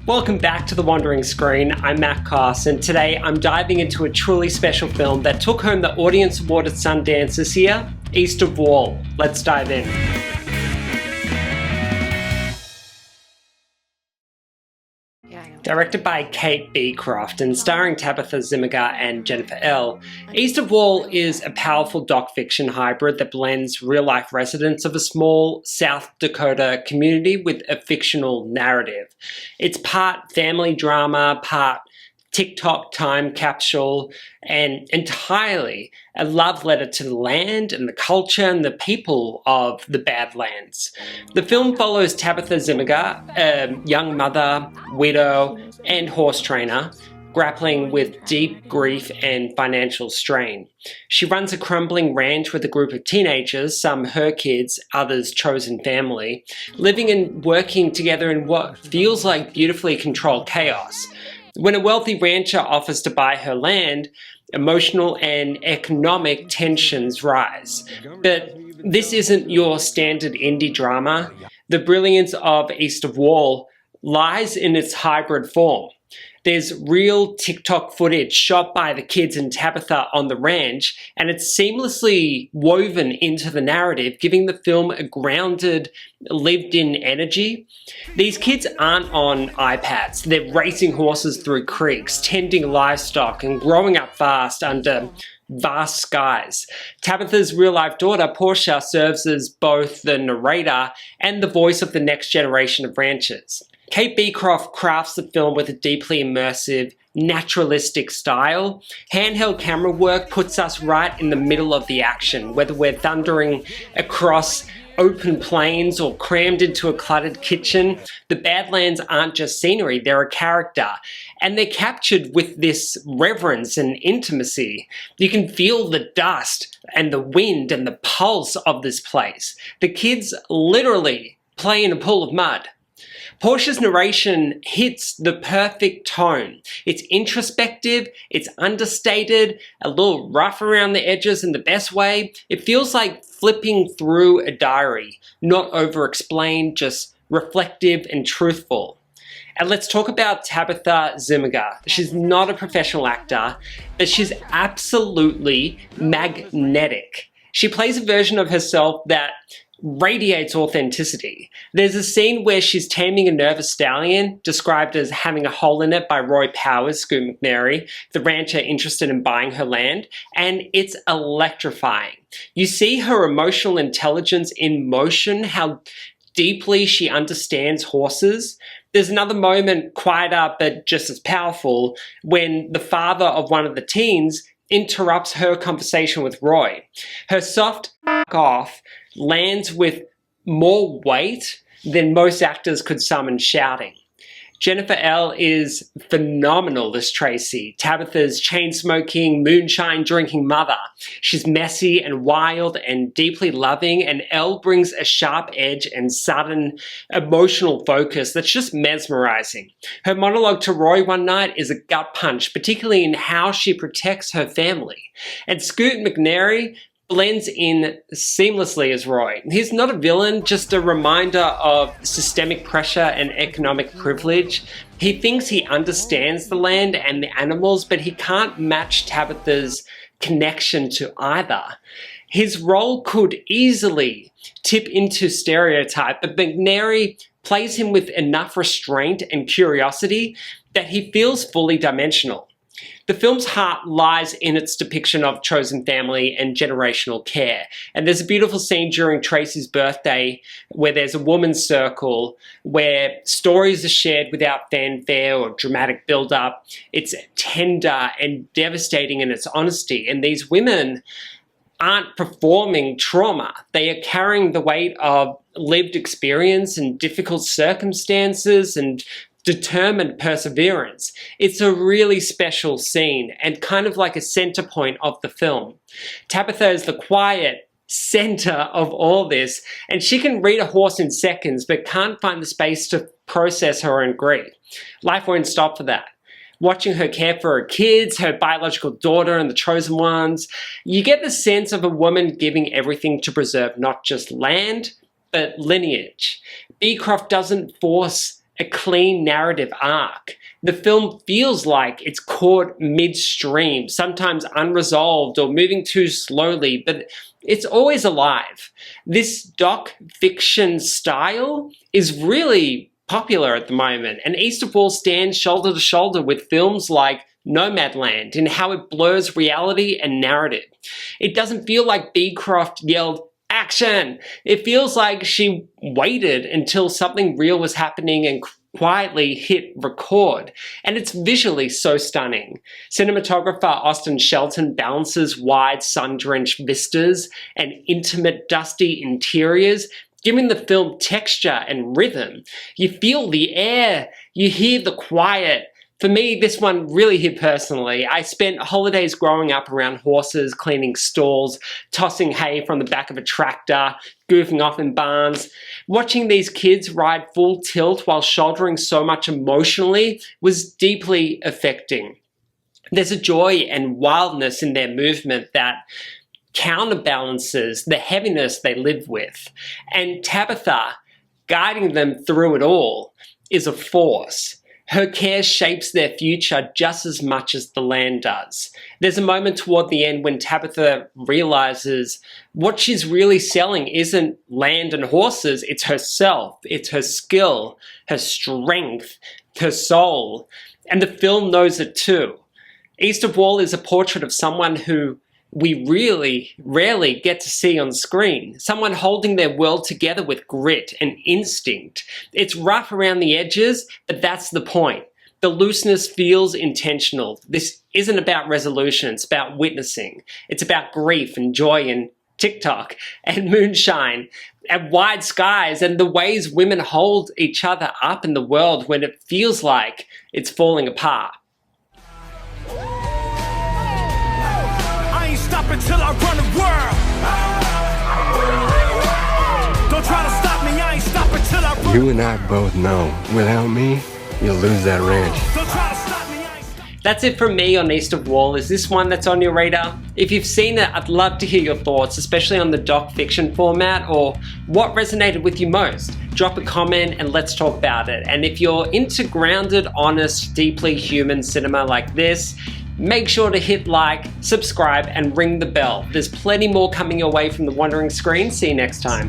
Welcome back to The Wandering Screen. I'm Matt Koss, and today I'm diving into a truly special film that took home the Audience Award at Sundance this year, East of Wall. Let's dive in. Directed by Kate Beecroft and starring Tabitha Zimiger and Jennifer Ehle, East of Wall is a powerful doc-fiction hybrid that blends real-life residents of a small South Dakota community with a fictional narrative. It's part family drama, part TikTok time capsule, and entirely a love letter to the land and the culture and the people of the Badlands. The film follows Tabitha Zimiger, a young mother, widow, and horse trainer, grappling with deep grief and financial strain. She runs a crumbling ranch with a group of teenagers, some her kids, others chosen family, living and working together in what feels like beautifully controlled chaos. When a wealthy rancher offers to buy her land, emotional and economic tensions rise. But this isn't your standard indie drama. The brilliance of East of Wall lies in its hybrid form. There's real TikTok footage shot by the kids and Tabitha on the ranch, and it's seamlessly woven into the narrative, giving the film a grounded, lived-in energy. These kids aren't on iPads. They're racing horses through creeks, tending livestock, and growing up fast under vast skies. Tabitha's real-life daughter, Portia, serves as both the narrator and the voice of the next generation of ranchers. Kate Beecroft crafts the film with a deeply immersive, naturalistic style. Handheld camera work puts us right in the middle of the action, whether we're thundering across open plains or crammed into a cluttered kitchen. The Badlands aren't just scenery, they're a character. And they're captured with this reverence and intimacy. You can feel the dust and the wind and the pulse of this place. The kids literally play in a pool of mud. Portia's narration hits the perfect tone. It's introspective, it's understated, a little rough around the edges in the best way. It feels like flipping through a diary, not over-explained, just reflective and truthful. And let's talk about Tabitha Zimiger. She's not a professional actor, but she's absolutely magnetic. She plays a version of herself that radiates authenticity. There's a scene where she's taming a nervous stallion, described as having a hole in it by Roy Powers, Scoot McNairy, the rancher interested in buying her land, and it's electrifying. You see her emotional intelligence in motion, how deeply she understands horses. There's another moment, quieter but just as powerful, when the father of one of the teens interrupts her conversation with Roy. Her soft off lands with more weight than most actors could summon shouting. Jennifer Ehle is phenomenal as Tracy, Tabitha's chain-smoking, moonshine-drinking mother. She's messy and wild and deeply loving, and Ehle brings a sharp edge and sudden emotional focus that's just mesmerizing. Her monologue to Roy one night is a gut punch, particularly in how she protects her family. And Scoot McNairy blends in seamlessly as Roy. He's not a villain, just a reminder of systemic pressure and economic privilege. He thinks he understands the land and the animals, but he can't match Tabitha's connection to either. His role could easily tip into stereotype, but McNairy plays him with enough restraint and curiosity that he feels fully dimensional. The film's heart lies in its depiction of chosen family and generational care. And there's a beautiful scene during Tracy's birthday where there's a woman's circle where stories are shared without fanfare or dramatic build-up. It's tender and devastating in its honesty. And these women aren't performing trauma. They are carrying the weight of lived experience and difficult circumstances and determined perseverance. It's a really special scene and kind of like a center point of the film. Tabitha is the quiet center of all this, and she can read a horse in seconds but can't find the space to process her own grief. Life won't stop for that. Watching her care for her kids, her biological daughter and the chosen ones, you get the sense of a woman giving everything to preserve not just land, but lineage. Beecroft doesn't force a clean narrative arc. The film feels like it's caught midstream, sometimes unresolved or moving too slowly, but it's always alive. This doc fiction style is really popular at the moment, and East of Wall stands shoulder to shoulder with films like Nomadland in how it blurs reality and narrative. It doesn't feel like Beecroft yelled, "Action!" It feels like she waited until something real was happening and quietly hit record. And it's visually so stunning. Cinematographer Austin Shelton balances wide sun-drenched vistas and intimate dusty interiors, giving the film texture and rhythm. You feel the air, you hear the quiet. For me, this one really hit personally. I spent holidays growing up around horses, cleaning stalls, tossing hay from the back of a tractor, goofing off in barns. Watching these kids ride full tilt while shouldering so much emotionally was deeply affecting. There's a joy and wildness in their movement that counterbalances the heaviness they live with. And Tabitha, guiding them through it all, is a force. Her care shapes their future just as much as the land does. There's a moment toward the end when Tabitha realizes what she's really selling isn't land and horses, it's herself, it's her skill, her strength, her soul. And the film knows it too. East of Wall is a portrait of someone who we really rarely get to see on screen. Someone holding their world together with grit and instinct. It's rough around the edges, but that's the point. The looseness feels intentional. This isn't about resolution, it's about witnessing. It's about grief and joy and TikTok and moonshine and wide skies and the ways women hold each other up in the world when it feels like it's falling apart. Stop until I run the world. Don't try to stop me, I ain't stop until I run. You and I both know, without me, you'll lose that ranch. Don't try to stop me, I ain't stop. That's it from me on East of Wall. Is this one that's on your radar? If you've seen it, I'd love to hear your thoughts, especially on the doc fiction format, or what resonated with you most. Drop a comment and let's talk about it. And if you're into grounded, honest, deeply human cinema like this, make sure to hit like, subscribe, and ring the bell. There's plenty more coming your way from The Wandering Screen. See you next time.